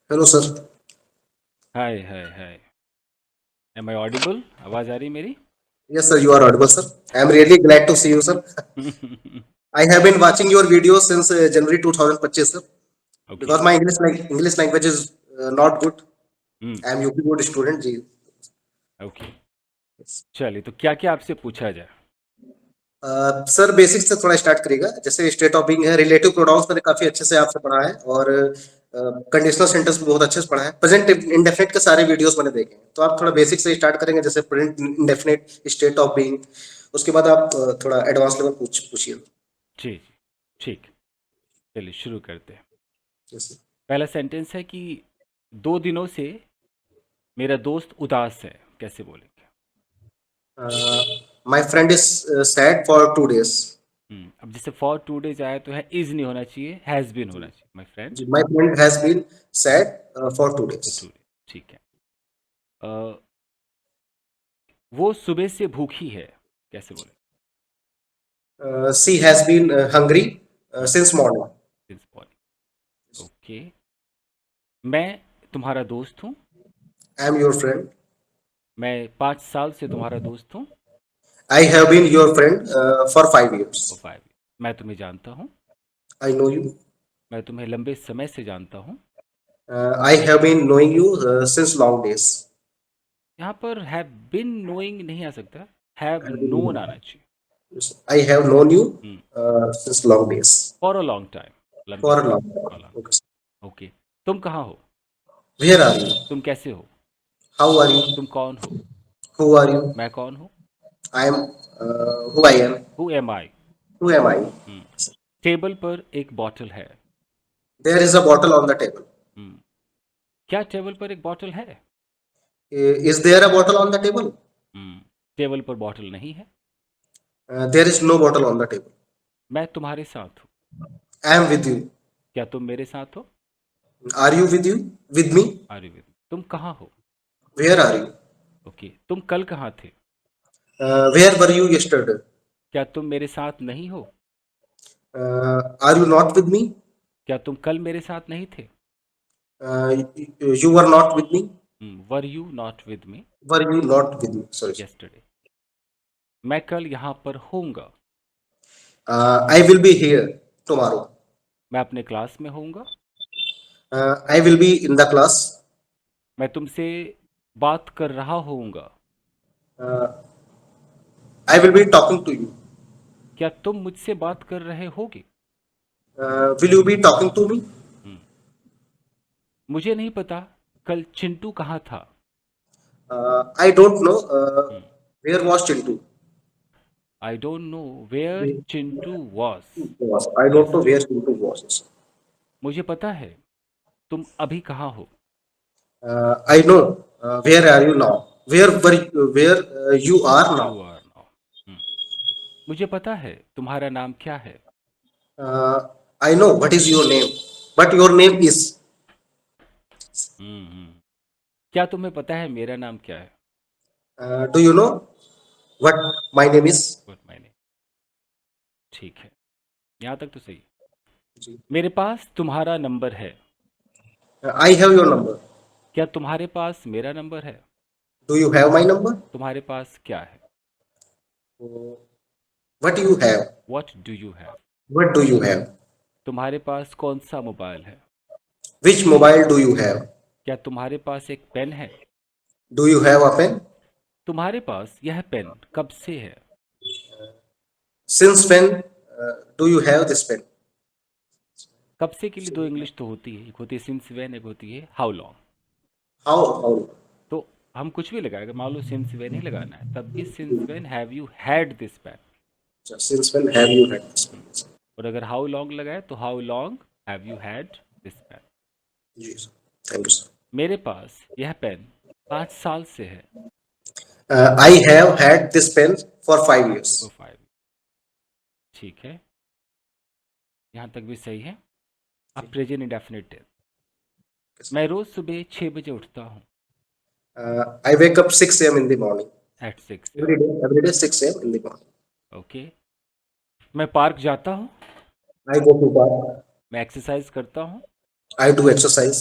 Hello sir. Hi hi hi. Am I audible? आवाज़ आ रही मेरी? Yes sir, you are audible sir. I am really glad to see you sir. I have been watching your video since January 2025 sir, okay. because my English language is not good. Hmm. I am UP board student जी। Okay. चलिए, तो क्या क्या आपसे पूछा जाए? Sir basic से थोड़ा स्टार्ट करिएगा, जैसे स्टेट ऑफ बीइंग है, रिलेटिव प्रोनाउंस मैंने काफी अच्छे से आपसे पढ़ा है, और कंडीशनल सेंटेंस भी बहुत अच्छे से पढ़ा है। प्रेजेंट इंडेफिनिट के सारे वीडियोस मैंने देखे हैं, तो आप थोड़ा बेसिक से स्टार्ट करेंगे, जैसे present indefinite, state of being. उसके बाद आप थोड़ा एडवांस लेवल पूछिए। जी जी, ठीक। चलिए शुरू करते हैं। Yes, पहला सेंटेंस है कि 2 दिनों से मेरा दोस्त उदास है। कैसे बोलेंगे? my friend is sad for 2 days. अब जैसे फॉर 2 डेज आया तो है, इज नहीं होना चाहिए, हैज़ बीन होना चाहिए। My friend My friend has been sad for two for two days. Days ठीक है। अ, वो सुबह से भूखी है। कैसे बोलेंगे? She has been hungry since morning. Since morning. Okay. मैं तुम्हारा दोस्त हूँ। I am your friend. मैं 5 साल से तुम्हारा दोस्त हूँ। I have been your friend for 5 years. 5। मैं तुम्हें जानता हूँ। I know you. मैं तुम्हें लंबे समय से जानता हूँ। I have been knowing you since long days. यहाँ पर हैव बिन नोइंग नहीं आ सकता, हैव नोन आना चाहिए। I have known you since long days. For a long time, लंबे For a समय। long time. For long Okay. Time. Okay. तुम कहाँ हो? Where are you? तुम कैसे हो? How are you? तुम कौन हो? Who are you? मैं कौन हूँ? I am who I am. Who am I? Who am I? Table पर एक बॉटल है। There is a bottle on the table. हम्म, क्या टेबल पर एक बॉटल है? Is there a bottle on the table? Table पर बॉटल नहीं है। There is no bottle on the table. मैं तुम्हारे साथ हूँ। I am with you. क्या तुम मेरे साथ हो? Are you with you? With me? अरे विद। तुम कहाँ हो? Where are you? ओके। तुम कल कहाँ थे? Where were you yesterday? क्या तुम मेरे साथ नहीं हो? Are you not with me? क्या तुम कल मेरे साथ नहीं थे? You were not with me. Were you not with me Were you not with me? Sorry. Yesterday? मैं कल यहाँ पर होऊंगा। I will be here tomorrow. मैं अपने क्लास में होऊंगा। I will be in the class. मैं तुमसे बात कर रहा होऊंगा। Uh, I will be talking to you. क्या तुम मुझसे बात कर रहे होगे? Will you be talking to me? हम्म, मुझे नहीं पता कल चिंटू कहाँ था। I don't know. Where was Chintu? I don't know where Chintu was I don't know where yesterday. Chintu was. मुझे पता है तुम अभी कहाँ हो। I know. Where are you now? Where you are you now? Are now. मुझे पता है तुम्हारा नाम क्या है। I know what is your name, but your name is. हम्म। क्या तुम्हें पता है मेरा नाम क्या है? Do you know what my name is? What my name. ठीक है, यहाँ तक तो सही। जी। मेरे पास तुम्हारा नंबर है। I have your number. क्या तुम्हारे पास मेरा नंबर है? Do you have my number? तुम्हारे पास क्या है? What do you have? What do you have? What do you have? तुम्हारे पास कौन सा मोबाइल है? Which mobile do you have? क्या तुम्हारे पास एक पेन है? Do you have a pen? तुम्हारे पास यह पेन कब से है? Since when do you have this pen? कब से के लिए दो इंग्लिश तो होती है, एक होती है सिंस व्हेन, एक होती है हाउ लॉन्ग। How? तो हम कुछ भी लगाएंगे, मान लो सिंस व्हेन ही लगाना है, तब भी since when have you had this pain. Since when have you had this pen? और अगर हाउ लॉन्ग लगाए तो how long have you had this pain. जी sir. Thank you sir. मेरे पास यह पेन 5 साल से है। I have had this pen for 5 years. Profile. ठीक है, यहाँ तक भी सही है। अब प्रेजेंट इंडेफिनिट टेंस। मैं रोज सुबह 6 बजे उठता हूँ। I wake up 6 a.m. in the morning. At 6 Every day 6 a.m. in the morning. Okay. मैं पार्क जाता हूँ। I go to park. मैं एक्सरसाइज करता हूँ। I do exercise.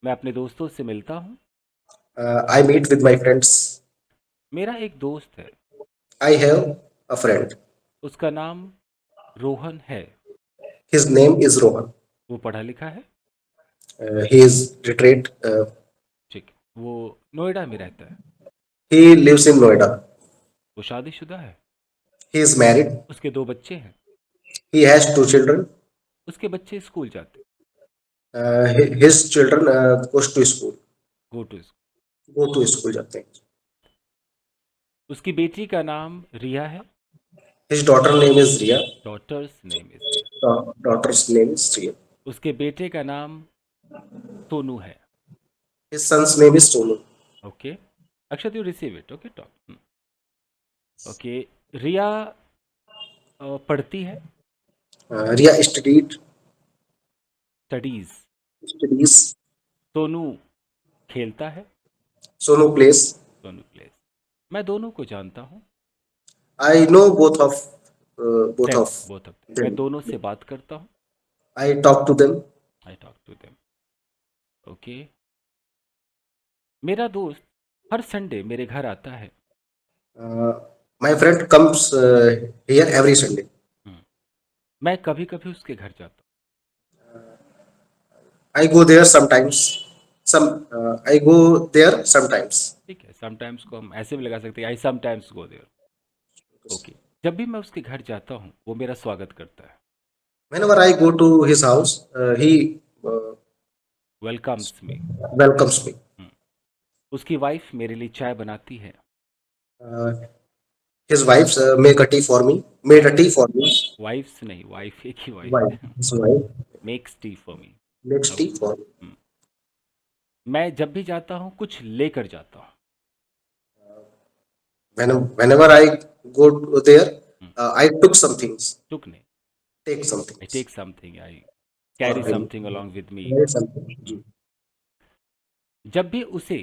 मैं अपने दोस्तों से मिलता हूँ। I meet with my friends. मेरा एक दोस्त है, I have a friend. उसका नाम रोहन है। His name is Rohan. वो पढ़ा लिखा है। He is literate. ठीक है, वो नोएडा में रहता है। He lives in Noida. वो शादीशुदा है। He is married. उसके 2 बच्चे हैं। He has two children. उसके बच्चे स्कूल जाते, His children goes to school. Go to school. Go to school जाते हैं. उसकी बेटी का नाम रिया है। His daughter name is Riya. Daughter's name is Riya. Daughter's name is Riya. उसके बेटे का नाम सोनू है। His son's name is Sonu. Okay, Akshat you receive it. Okay, talk. Okay, Riya पढ़ती है, Riya studied studies. studies. Sonu खेलता है, Sonu plays. सोनू प्लेस। मैं दोनों को जानता हूँ। I know both them, of both of मैं them. दोनों से बात करता हूँ। I talk to them. I talk to them. Okay, मेरा दोस्त हर संडे मेरे घर आता है। Uh, my friend comes here every Sunday. हम्म, मैं कभी कभी उसके घर जाता I go there sometimes. I go there sometimes. हूँ। ठीक है, समटाइम्स को हम ऐसे भी लगा सकते हैं, I sometimes go there. Okay, जब भी मैं उसके घर जाता हूँ वो मेरा स्वागत करता है, Whenever I go to his house, he welcomes me. welcomes me. उसकी वाइफ मेरे लिए चाय बनाती है। Uh, his wife make a tea for me. Made a tea for me. Wife's नहीं, वाइफ एक ही वाइफ Wife, है। his wife makes tea for me. makes tea for me. मैं जब भी जाता हूँ कुछ लेकर जाता हूँ। Whenever I go to there, I took some things. टुक नहीं, Take some I things take something, I for carry him. Something along with me. Made something. जी. जब भी उसे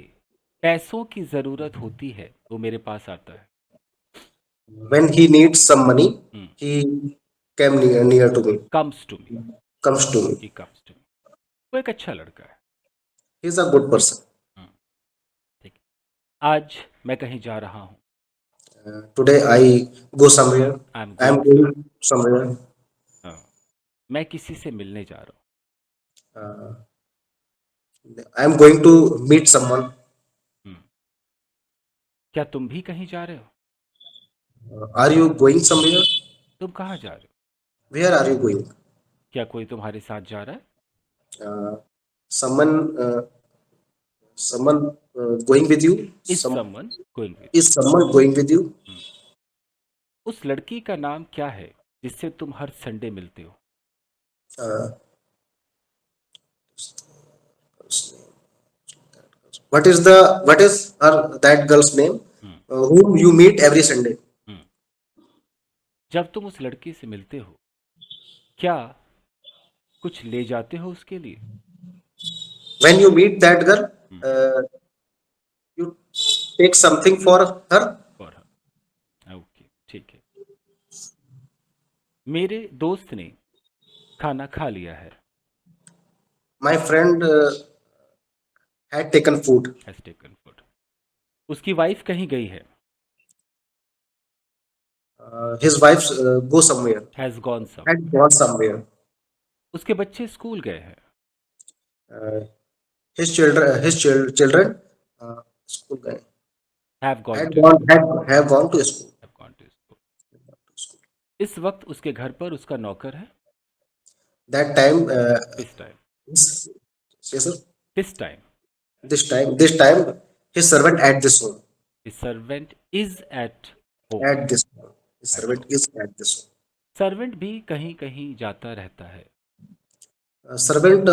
पैसों की ज़रूरत होती है वो मेरे पास आता है। When he needs some money, he came near to me. Comes to me, Comes to me. He comes to me. वो एक अच्छा लड़का है। He's a good person. हम्म, ठीक है। आज मैं कहीं जा रहा हूँ। Today I go somewhere. I am I am going going somewhere. हाँ, मैं किसी से मिलने जा रहा Uh, I am going to meet someone. हूँ। क्या तुम भी कहीं जा रहे हो? Are you going somewhere? तुम कहाँ जा रहे हो? Where are you going? क्या कोई तुम्हारे साथ जा रहा है? Uh, someone going with you. Is Some someone going with is someone going with you. You? उस लड़की का नाम क्या है जिससे तुम हर संडे मिलते हो? Uh, what is her that girl's name? Hmm, Whom you meet every Sunday. हम्म। जब तुम उस लड़की से मिलते हो क्या कुछ ले जाते हो उसके लिए? When you meet that girl, hmm, uh, you take something for her. और हाँ, ओके, ठीक है। मेरे दोस्त ने खाना खा लिया है। My friend had taken food. Has taken food. उसकी वाइफ कहीं गई है। His wife go somewhere. Has gone Had somewhere. gone somewhere. उसके बच्चे स्कूल गए हैं। Uh, his children school guy have gone had to gone school. have gone to school. Have gone to school. इस वक्त उसके घर पर उसका नौकर है। That time, this time, his, yes, sir. This time This time, his servant at this home. The servant is at home. At this home. His at servant home. is at this home. Servant भी कहीं कहीं जाता रहता है। Servant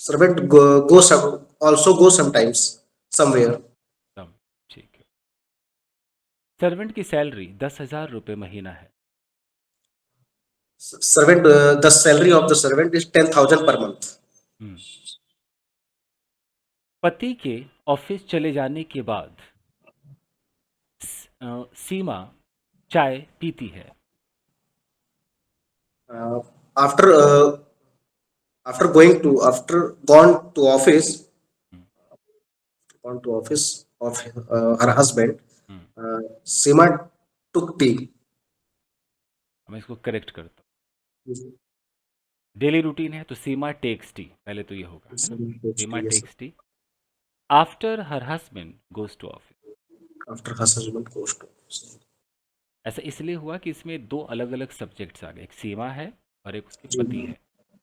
servant also go sometimes somewhere. तब ठीक है। Servant की सैलरी 10,000 रुपये महीना है। Servant the salary of the servant is 10,000 per month. हम्म। पति के ऑफिस चले जाने के बाद सीमा चाय पीती है। After after gone to office, hmm, of her husband, hmm, Seema took tea. मैं इसको करेक्ट करता हूँ। डेली रूटीन है तो सीमा टेक्स टी, पहले तो ये होगा, है ना? Seema takes Seema tea, yes, sir. Takes tea after her husband goes to office. After her husband goes to. ऐसा इसलिए हुआ कि इसमें दो अलग अलग सब्जेक्ट्स आ गए, एक सीमा है और एक उसके जी, पति है।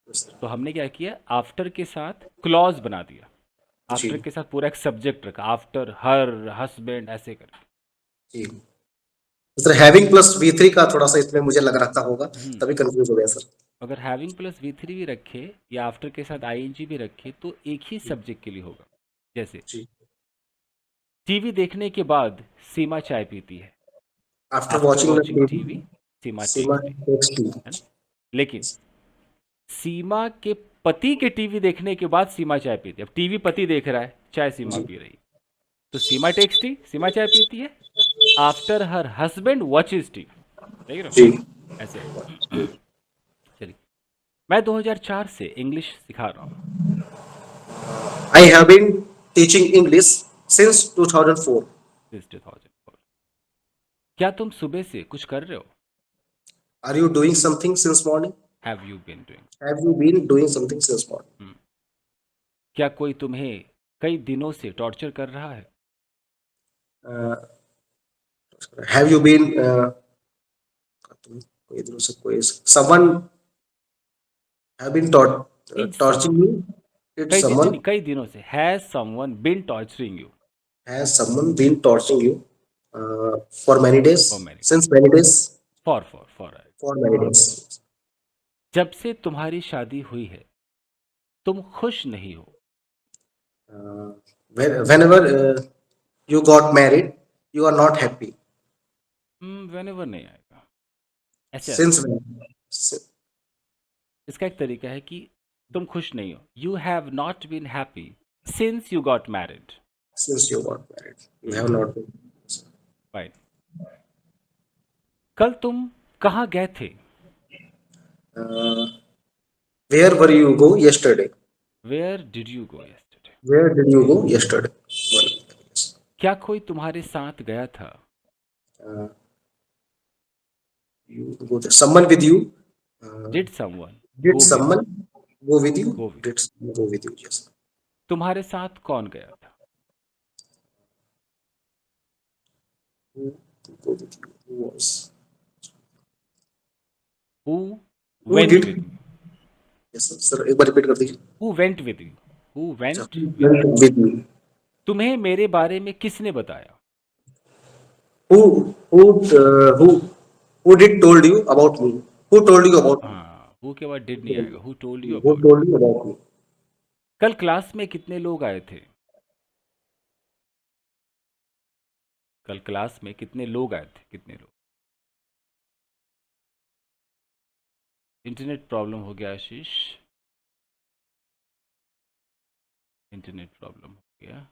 yes, sir. तो हमने क्या किया, आफ्टर के साथ क्लॉज बना दिया, आफ्टर जी, के साथ पूरा एक सब्जेक्ट रखा, आफ्टर हर हस्बैंड ऐसे कर। जी। सर हैविंग प्लस V3 का थोड़ा सा इसमें मुझे लग रहा होगा, हम्म, तभी कंफ्यूज हो गया सर। अगर हैविंग प्लस वी थ्री भी रखे या आफ्टर के साथ आईएनजी भी रखे तो एक ही सब्जेक्ट के लिए होगा। जैसे जी, टीवी देखने के बाद सीमा चाय पीती है, after after watching the watching TV, TV Seema Seema takes tea, takes tea. है ना? लेकिन सीमा के पति के टीवी देखने के बाद सीमा चाय पीती है। अब टीवी पति देख रहा है, चाय सीमा जी, पी रही है, तो सीमा टेक्स टी, सीमा चाय पीती है। After her husband watches TV, देख रहे जी। हो ऐसे। चलिए, मैं 2004 से इंग्लिश सिखा रहा हूँ। I have been teaching English since 2004. Since 2004। क्या तुम सुबह से कुछ कर रहे हो? Are you doing something since morning? Have you been doing? Have you been doing something since morning? क्या कोई तुम्हें कई दिनों से टॉर्चर कर रहा है? Uh, have you been कोई दिनों से कोई someone have been in torturing some you? Did कई दिन नहीं, someone नहीं, कई दिनों से। Has someone been torturing you has someone been torturing you for many for days? Many days? Since many days? For For many days. जब से तुम्हारी शादी हुई है तुम खुश नहीं हो। Uh, whenever you got married, you are not happy. When ever नहीं आएगा, ऐसे आ Since जाएगा। when? Si- इसका एक तरीका है कि तुम खुश नहीं हो, you have not been happy since you got married. Since you got married, you have not been. Fine. कल तुम कहाँ गए थे? Uh, where were you go yesterday? Where did you go yesterday? Where did you go yesterday? Well, yes. क्या कोई तुम्हारे साथ गया था? Uh, you go there. Someone with you. Uh, did someone did go with you? someone go with you? Go with, Did someone go with you? Yes. तुम्हारे साथ कौन गया था? Who go with you? Who was? Who Who went did? With you? Yes, sir. Sir, एक बार repeat कर दीजिए. Who went with you? Who अच्छा, went who with you? went with you? तुम्हें मेरे बारे में किसने बताया? Who did told you about me? Who told you about me? हाँ, हु के बाद डिड नहीं आएगा, who told you Who about. told you about me? कल क्लास में कितने लोग आए थे? कल क्लास में कितने लोग आए थे? कितने लोग? इंटरनेट प्रॉब्लम हो गया आशीष, इंटरनेट प्रॉब्लम हो गया।